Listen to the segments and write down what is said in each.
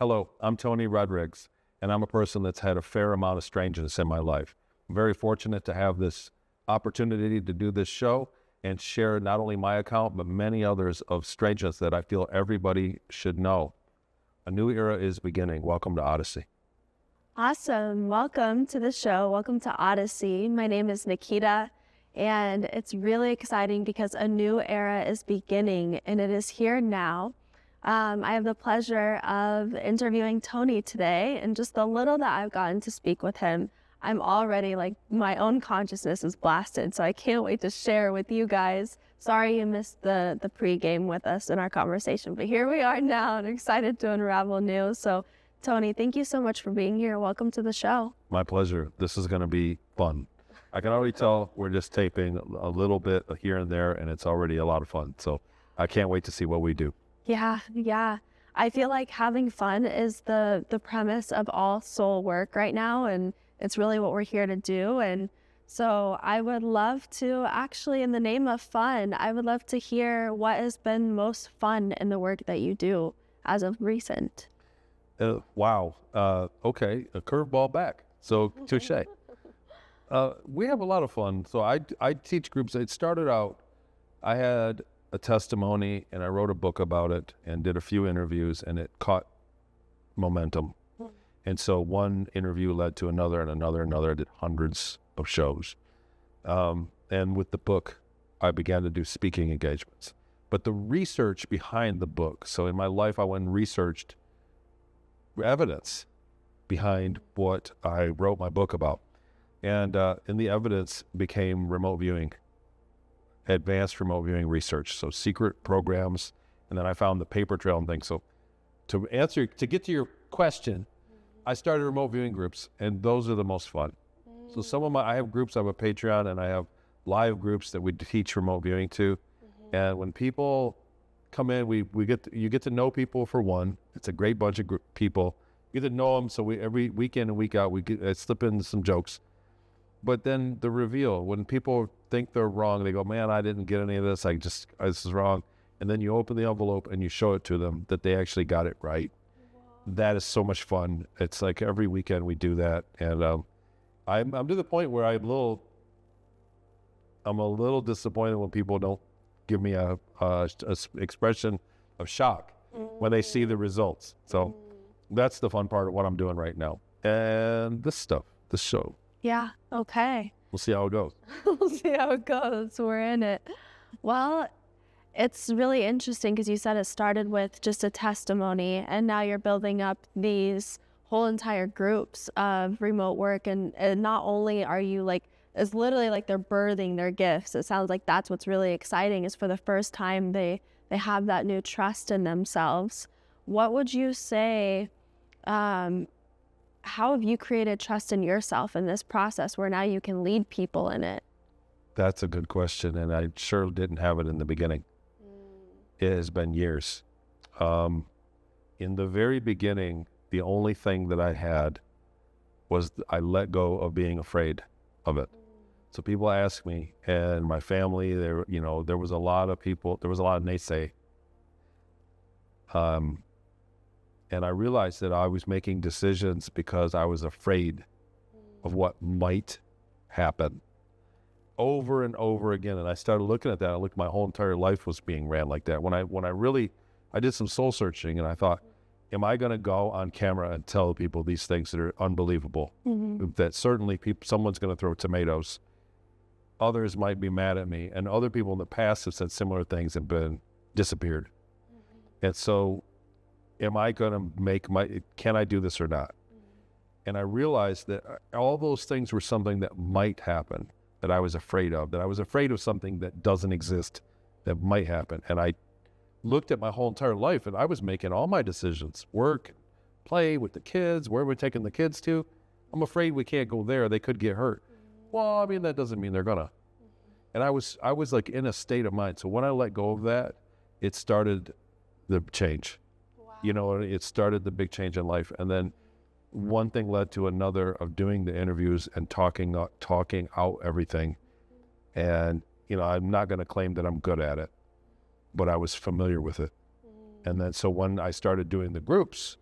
Hello, I'm Tony Rodrigues, and I'm a person that's had a fair amount of strangeness in my life. I'm very fortunate to have this opportunity to do this show and share not only my account, but many others of strangeness that I feel everybody should know. A new era is beginning. Welcome to Odyssey. Awesome. Welcome to the show. Welcome to Odyssey. My name is Nekita, and it's really exciting because a new era is beginning, and it is here now. I have the pleasure of interviewing Tony today, and just the little that I've gotten to speak with him, I'm already like, my own consciousness is blasted, so I can't wait to share with you guys. Sorry you missed the pregame with us in our conversation, but here we are now and excited to unravel news. So Tony, thank you so much for being here. Welcome to the show. My pleasure. This is going to be fun. I can already tell we're just taping a little bit here and there, and it's already a lot of fun. So I can't wait to see what we do. Yeah. I feel like having fun is the premise of all soul work right now, and it's really what we're here to do. And so I would love to actually, in the name of fun, I would love to hear what has been most fun in the work that you do as of recent. Wow. Okay. A curveball back. So touche. We have a lot of fun. So I teach groups. It started out, I had a testimony and I wrote a book about it and did a few interviews, and it caught momentum. And so one interview led to another and another. I did hundreds of shows. And with the book, I began to do speaking engagements. But the research behind the book, so in my life, I went and researched evidence behind what I wrote my book about. And the evidence became remote viewing, advanced remote viewing research, so secret programs. And then I found the paper trail and things. So to get to your question, I started remote viewing groups, and those are the most fun. So I have groups, I have a Patreon, and I have live groups that we teach remote viewing to. And when people come in, you get to know people for one. It's a great bunch of people. You get to know them, so every weekend and week out, I slip in some jokes. But then the reveal, when people think they're wrong, they go, man, I didn't get any of this. This is wrong. And then you open the envelope and you show it to them that they actually got it right. Wow. That is so much fun. It's like every weekend we do that. And I'm to the point where I'm a little disappointed when people don't give me a expression of shock when they see the results. So that's the fun part of what I'm doing right now. And this show. Yeah, okay. We'll see how it goes. We'll see how it goes. We're in it. Well, it's really interesting because you said it started with just a testimony, and now you're building up these whole entire groups of remote work. And not only are you it's literally like they're birthing their gifts. It sounds like that's what's really exciting, is for the first time they have that new trust in themselves. What would you say, how have you created trust in yourself in this process where now you can lead people in it? That's a good question, and I sure didn't have it in the beginning. It has been years. In the very beginning, the only thing that I had was I let go of being afraid of it. So people ask me, and my family, there was a lot of people, there was a lot of naysay. And I realized that I was making decisions because I was afraid of what might happen over and over again. And I started looking at that. I looked, my whole entire life was being ran like that. When I did some soul searching, and I thought, am I going to go on camera and tell people these things that are unbelievable? That certainly someone's going to throw tomatoes. Others might be mad at me. And other people in the past have said similar things and been disappeared. And so am I going to can I do this or not? And I realized that all those things were something that might happen, that I was afraid of something that doesn't exist, that might happen. And I looked at my whole entire life, and I was making all my decisions, work, play with the kids, where we're taking the kids to. I'm afraid we can't go there. They could get hurt. Well, I mean, that doesn't mean they're gonna. And I was like in a state of mind. So when I let go of that, it started the change. Wow. It started the big change in life. And then one thing led to another of doing the interviews and talking out everything. And, I'm not going to claim that I'm good at it, but I was familiar with it. And then, so when I started doing the groups,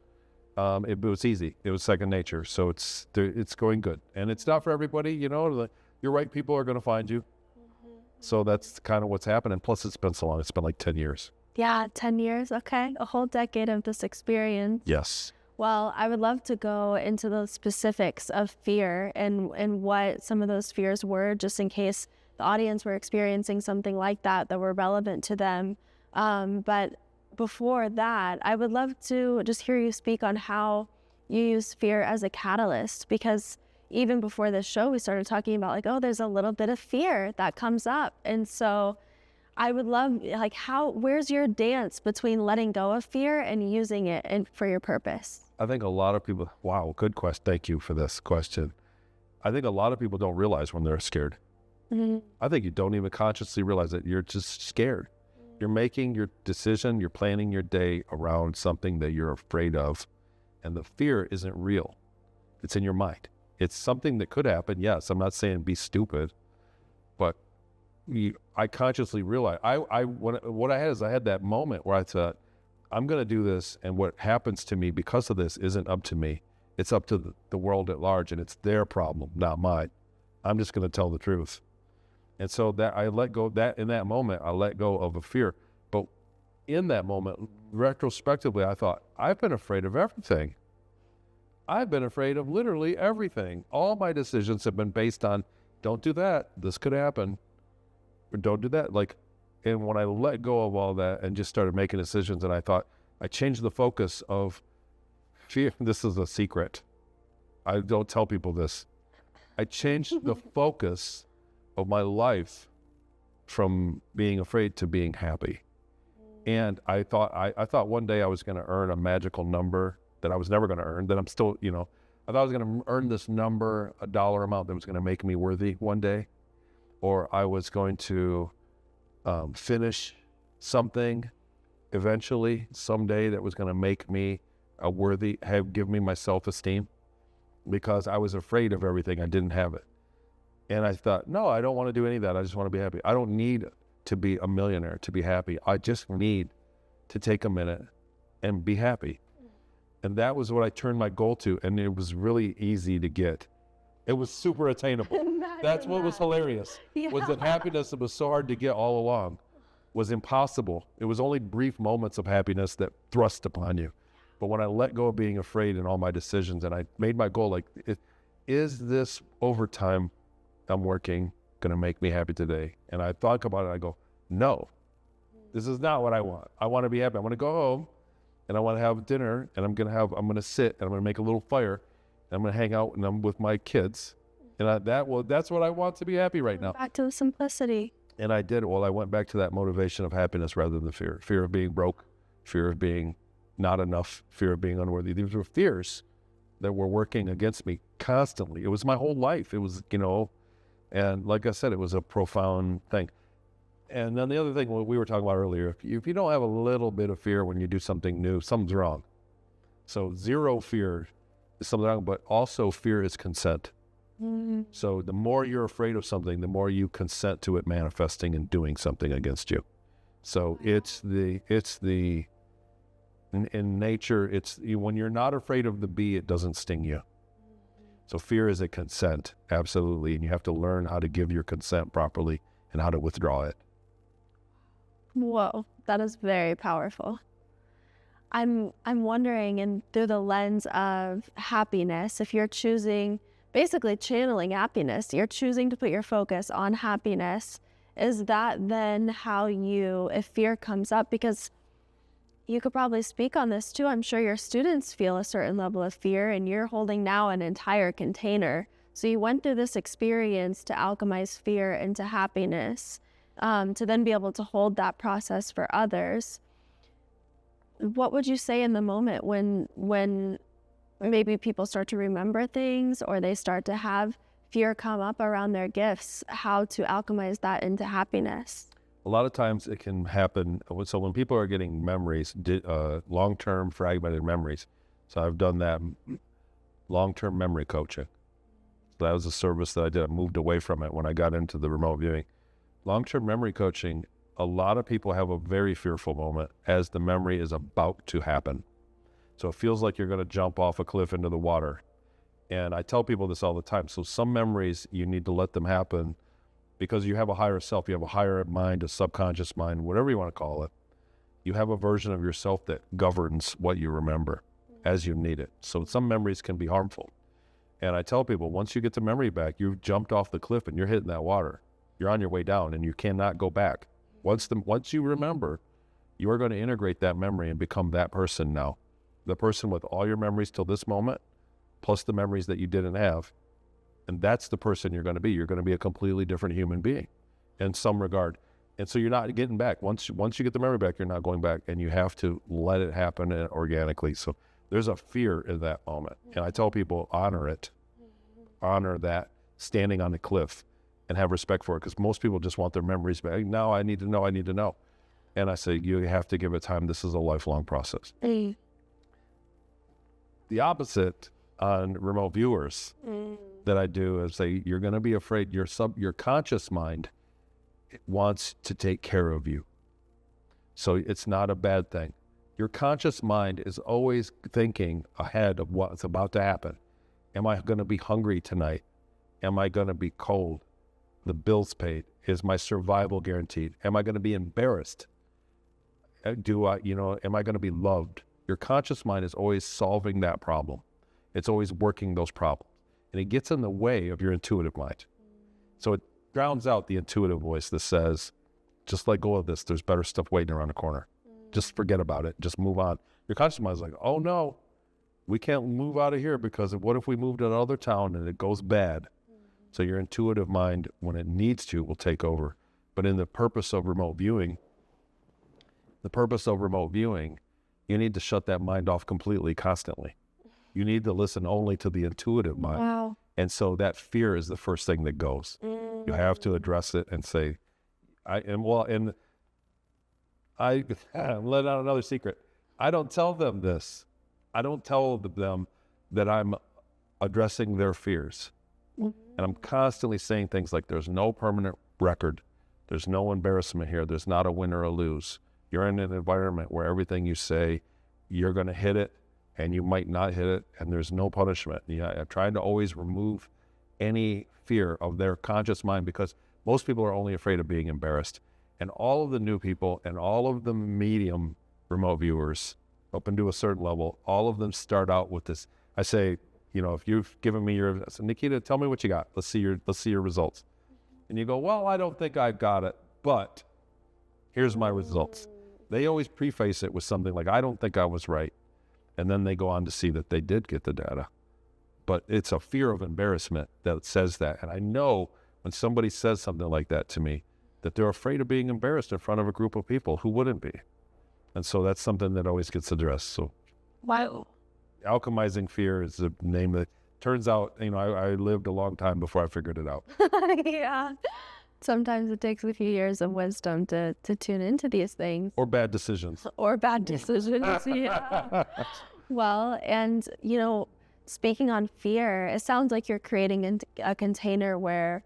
It was easy. It was second nature. So it's going good. And it's not for everybody, you know. You're right, people are going to find you. So that's kind of what's happening. Plus, it's been so long. It's been like 10 years. Yeah, 10 years. Okay. A whole decade of this experience. Yes. Well, I would love to go into the specifics of fear and what some of those fears were, just in case the audience were experiencing something like that were relevant to them. But before that, I would love to just hear you speak on how you use fear as a catalyst, because even before this show, we started talking about like, oh, there's a little bit of fear that comes up. And so I would love, like, where's your dance between letting go of fear and using it for your purpose? I think a lot of people, wow, good question. Thank you for this question. I think a lot of people don't realize when they're scared. I think you don't even consciously realize that you're just scared. You're making your decision, you're planning your day around something that you're afraid of, and the fear isn't real. It's in your mind. It's something that could happen. Yes, I'm not saying be stupid, but I consciously realized, what I had is I had that moment where I thought, I'm going to do this, and what happens to me because of this isn't up to me. It's up to the world at large, and it's their problem, not mine. I'm just going to tell the truth. And so that I let go of that. In that moment, I let go of a fear. But in that moment, retrospectively, I thought, I've been afraid of everything. I've been afraid of literally everything. All my decisions have been based on, don't do that, this could happen, or don't do that. And when I let go of all that and just started making decisions, and I thought, I changed the focus of fear. This is a secret. I don't tell people this. I changed the focus of my life from being afraid to being happy. And I thought one day I was going to earn a magical number that I was never going to earn, that I'm still, I thought I was going to earn this number, a dollar amount that was going to make me worthy one day, or I was going to finish something eventually, someday, that was going to make me give me my self-esteem, because I was afraid of everything. I didn't have it. And I thought, no, I don't want to do any of that. I just want to be happy. I don't need to be a millionaire to be happy. I just need to take a minute and be happy. And that was what I turned my goal to. And it was really easy to get. It was super attainable. That's what was hilarious, was that happiness that was so hard to get all along was impossible. It was only brief moments of happiness that thrust upon you. But when I let go of being afraid in all my decisions, and I made my goal, is this overtime I'm working going to make me happy today? And I thought about it. I go, no, this is not what I want. I want to be happy. I want to go home and I want to have dinner, and I'm going to sit and I'm going to make a little fire, and I'm going to hang out, and I'm with my kids. And that's what I want to be happy right now. Back to the simplicity. And I did. Well, I went back to that motivation of happiness rather than the fear. Fear of being broke, fear of being not enough, fear of being unworthy. These were fears that were working against me constantly. It was my whole life. It was, and like I said, it was a profound thing. And then the other thing we were talking about earlier, if you don't have a little bit of fear when you do something new, something's wrong. So zero fear is something wrong, but also fear is consent. So the more you're afraid of something, the more you consent to it manifesting and doing something against you. So in nature, when you're not afraid of the bee, it doesn't sting you. So fear is a consent, absolutely. And you have to learn how to give your consent properly and how to withdraw it. Whoa, that is very powerful. I'm wondering, and through the lens of happiness, if you're basically channeling happiness, you're choosing to put your focus on happiness, is that then how if fear comes up, because you could probably speak on this too, I'm sure your students feel a certain level of fear, and you're holding now an entire container. So you went through this experience to alchemize fear into happiness, to then be able to hold that process for others. What would you say in the moment when maybe people start to remember things, or they start to have fear come up around their gifts, how to alchemize that into happiness? A lot of times it can happen. So when people are getting memories, long-term fragmented memories, so I've done that long-term memory coaching. So that was a service that I did. I moved away from it when I got into the remote viewing. Long-term memory coaching, a lot of people have a very fearful moment as the memory is about to happen. So it feels like you're going to jump off a cliff into the water. And I tell people this all the time. So some memories, you need to let them happen because you have a higher self, you have a higher mind, a subconscious mind, whatever you want to call it. You have a version of yourself that governs what you remember as you need it. So some memories can be harmful. And I tell people, once you get the memory back, you've jumped off the cliff and you're hitting that water. You're on your way down and you cannot go back. Once you remember, you are going to integrate that memory and become that person now. The person with all your memories till this moment, plus the memories that you didn't have. And that's the person you're going to be. You're going to be a completely different human being in some regard. And so you're not getting back. Once you get the memory back, you're not going back. And you have to let it happen organically. So there's a fear in that moment. And I tell people, honor it. Honor that standing on the cliff and have respect for it. Because most people just want their memories back. Now I need to know. And I say, you have to give it time. This is a lifelong process. The opposite on remote viewers that I do is say, you're going to be afraid. Your conscious mind wants to take care of you. So it's not a bad thing. Your conscious mind is always thinking ahead of what's about to happen. Am I going to be hungry tonight? Am I going to be cold? The bills paid? Is my survival guaranteed? Am I going to be embarrassed? Am I going to be loved? Your conscious mind is always solving that problem. It's always working those problems. And it gets in the way of your intuitive mind. So it drowns out the intuitive voice that says, just let go of this. There's better stuff waiting around the corner. Just forget about it. Just move on. Your conscious mind is like, oh no, we can't move out of here because what if we move to another town and it goes bad? So your intuitive mind, when it needs to, will take over. But in the purpose of remote viewing, you need to shut that mind off completely, constantly. You need to listen only to the intuitive mind. Wow. And so that fear is the first thing that goes. You have to address it and say, I'm let out another secret. I don't tell them this. I don't tell them that I'm addressing their fears. And I'm constantly saying things like, there's no permanent record. There's no embarrassment here. There's not a win or a lose. You're in an environment where everything you say, you're going to hit it and you might not hit it, and there's no punishment. I'm trying to always remove any fear of their conscious mind because most people are only afraid of being embarrassed. And all of the new people and all of the medium remote viewers up into a certain level, all of them start out with this. I say, if you've given me I say, Nekita, tell me what you got. Let's see your results. And you go, well, I don't think I've got it, but here's my results. They always preface it with something like, I don't think I was right. And then they go on to see that they did get the data. But it's a fear of embarrassment that says that. And I know when somebody says something like that to me, that they're afraid of being embarrassed in front of a group of people who wouldn't be. And so that's something that always gets addressed. So Wow. Alchemizing fear is the name that turns out, I lived a long time before I figured it out. Yeah. Sometimes it takes a few years of wisdom to tune into these things. Or bad decisions. Or bad decisions. Yeah. Well, and, speaking on fear, it sounds like you're creating a container where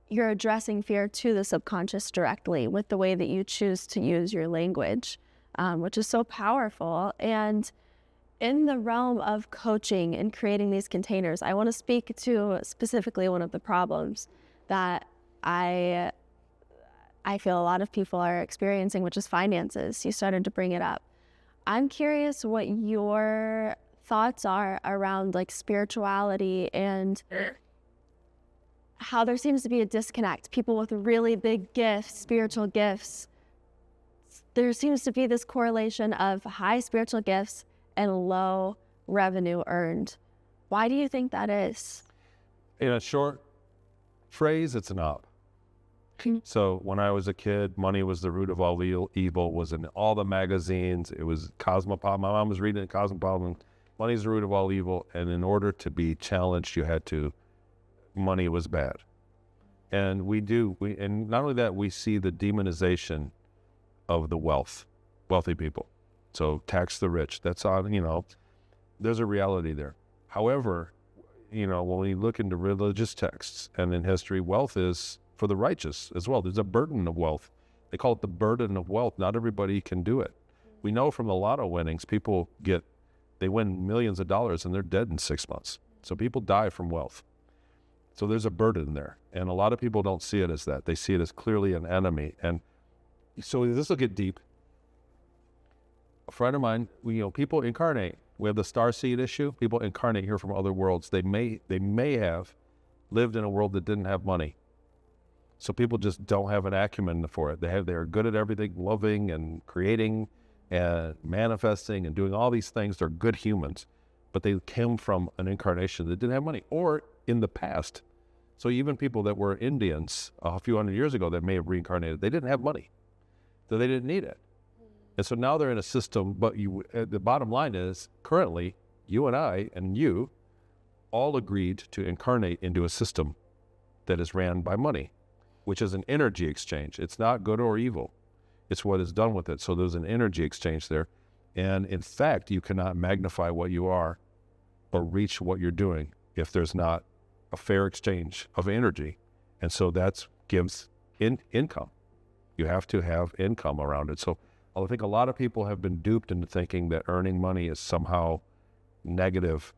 you're addressing fear to the subconscious directly with the way that you choose to use your language, which is so powerful. And in the realm of coaching and creating these containers, I want to speak to specifically one of the problems that I feel a lot of people are experiencing, which is finances. You started to bring it up. I'm curious what your thoughts are around spirituality and how there seems to be a disconnect. People with really big gifts, spiritual gifts, there seems to be this correlation of high spiritual gifts and low revenue earned. Why do you think that is? In a short phrase, it's an op. So when I was a kid, money was the root of all evil, was in all the magazines. It was Cosmopolitan. My mom was reading Cosmopolitan. Money is the root of all evil. And in order to be challenged, money was bad. And and not only that, we see the demonization of the wealthy people. So tax the rich. That's on, there's a reality there. However, when we look into religious texts and in history, wealth is for the righteous as well. There's a burden of wealth. They call it the burden of wealth. Not everybody can do it. We know from the lotto winnings, people get They win millions of dollars and they're dead in 6 months. So people die from wealth. So there's a burden there. And a lot of people don't see it as that. They see it as clearly an enemy. And so this will get deep. A friend of mine, people incarnate. We have the starseed issue. People incarnate here from other worlds. They may have lived in a world that didn't have money. So people just don't have an acumen for it. They're good at everything, loving and creating and manifesting and doing all these things. They're good humans, but they came from an incarnation that didn't have money, or in the past. So even people that were Indians a few hundred years ago that may have reincarnated, they didn't have money, so they didn't need it. And so now they're in a system, but the bottom line is, currently, you and I and you all agreed to incarnate into a system that is ran by money, which is an energy exchange. It's not good or evil. It's what is done with it. So there's an energy exchange there. And in fact, you cannot magnify what you are or reach what you're doing if there's not a fair exchange of energy. And so that gives income. You have to have income around it. So I think a lot of people have been duped into thinking that earning money is somehow negative.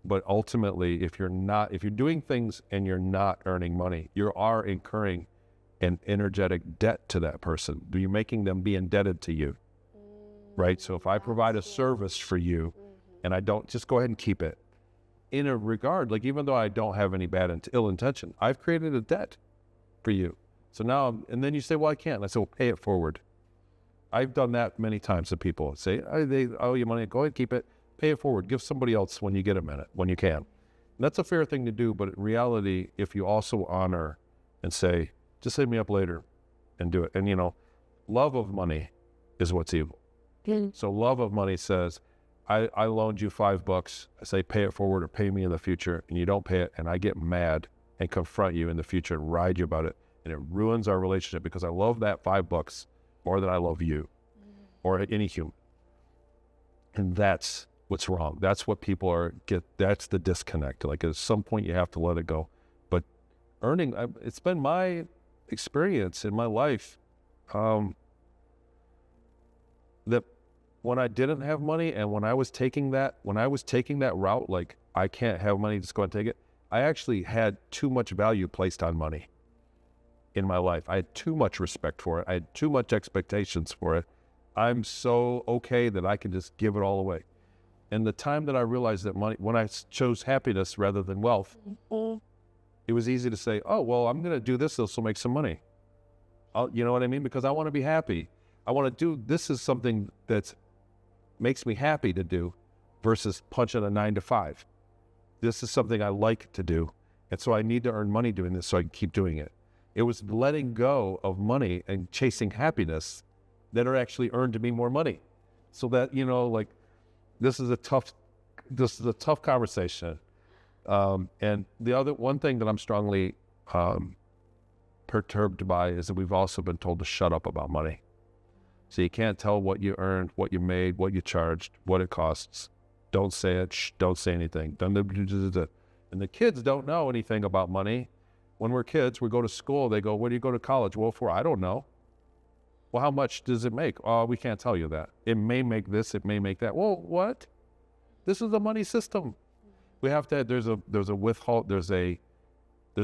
But ultimately, if you're doing things and you're not earning money, you are incurring an energetic debt to that person. You're making them be indebted to you, right? So if I provide a service for you and I don't, just go ahead and keep it. In a regard, like even though I don't have any ill intention, I've created a debt for you. So now, and then you say, well, I can't. And I say, well, pay it forward. I've done that many times to people. Say, they owe you money, go ahead, keep it. Pay it forward. Give somebody else when you get a minute, when you can. And that's a fair thing to do, but in reality, if you also honor and say, just hit me up later and do it. And love of money is what's evil. So love of money says, I loaned you $5. I say, pay it forward or pay me in the future, and you don't pay it, and I get mad and confront you in the future and ride you about it, and it ruins our relationship because I love that $5 more than I love you or any human. And that's what's wrong. That's what people that's the disconnect. Like at some point you have to let it go. But earning, it's been my experience in my life that when I didn't have money and when I was taking that route, like I can't have money, just go and take it, I actually had too much value placed on money in my life. I had too much respect for it. I had too much expectations for it. I'm so okay that I can just give it all away. And the time that I realized that money, when I chose happiness rather than wealth, it was easy to say, oh, well, I'm going to do this will make some money. You know what I mean? Because I want to be happy. I want to do, this is something that makes me happy to do versus punching a 9-to-5. This is something I like to do. And so I need to earn money doing this so I can keep doing it. It was letting go of money and chasing happiness that are actually earned to me more money. So that, like, this is a tough conversation. And the one thing that I'm strongly perturbed by is that we've also been told to shut up about money. So you can't tell what you earned, what you made, what you charged, what it costs. Don't say it. Don't say anything. And the kids don't know anything about money. When we're kids, we go to school. They go, where do you go to college? Well, I don't know. Well, how much does it make? Oh, we can't tell you that. It may make this, it may make that. Well, what? This is a money system. We have to, there's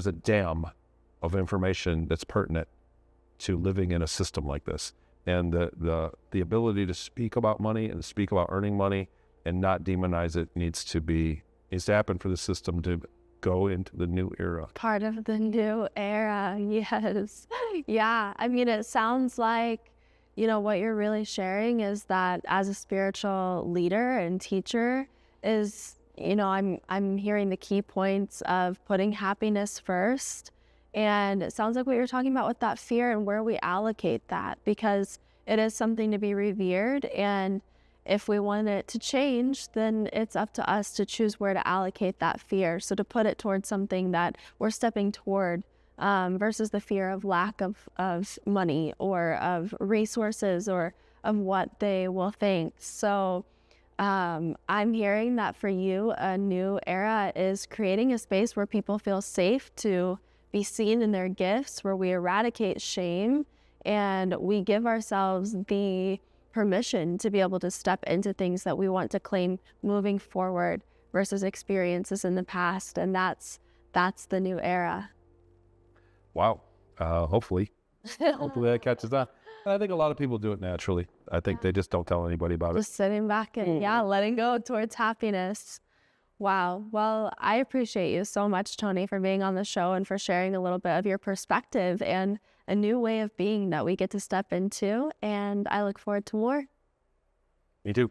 a dam of information that's pertinent to living in a system like this. And the ability to speak about money and speak about earning money and not demonize it needs to happen for the system to go into the new era. Part of the new era, yes. Yeah, I mean, it sounds like, what you're really sharing is that as a spiritual leader and teacher is, I'm hearing the key points of putting happiness first. And it sounds like what you're talking about with that fear and where we allocate that, because it is something to be revered. And if we want it to change, then it's up to us to choose where to allocate that fear. So to put it towards something that we're stepping toward versus the fear of lack of money or of resources or of what they will think. So I'm hearing that for you, a new era is creating a space where people feel safe to be seen in their gifts, where we eradicate shame and we give ourselves the permission to be able to step into things that we want to claim moving forward versus experiences in the past. And that's the new era. Wow. Hopefully that catches on. I think a lot of people do it naturally. I think they just don't tell anybody about it. Just sitting back and letting go towards happiness. Wow. Well, I appreciate you so much, Tony, for being on the show and for sharing a little bit of your perspective and a new way of being that we get to step into. And I look forward to more. Me too.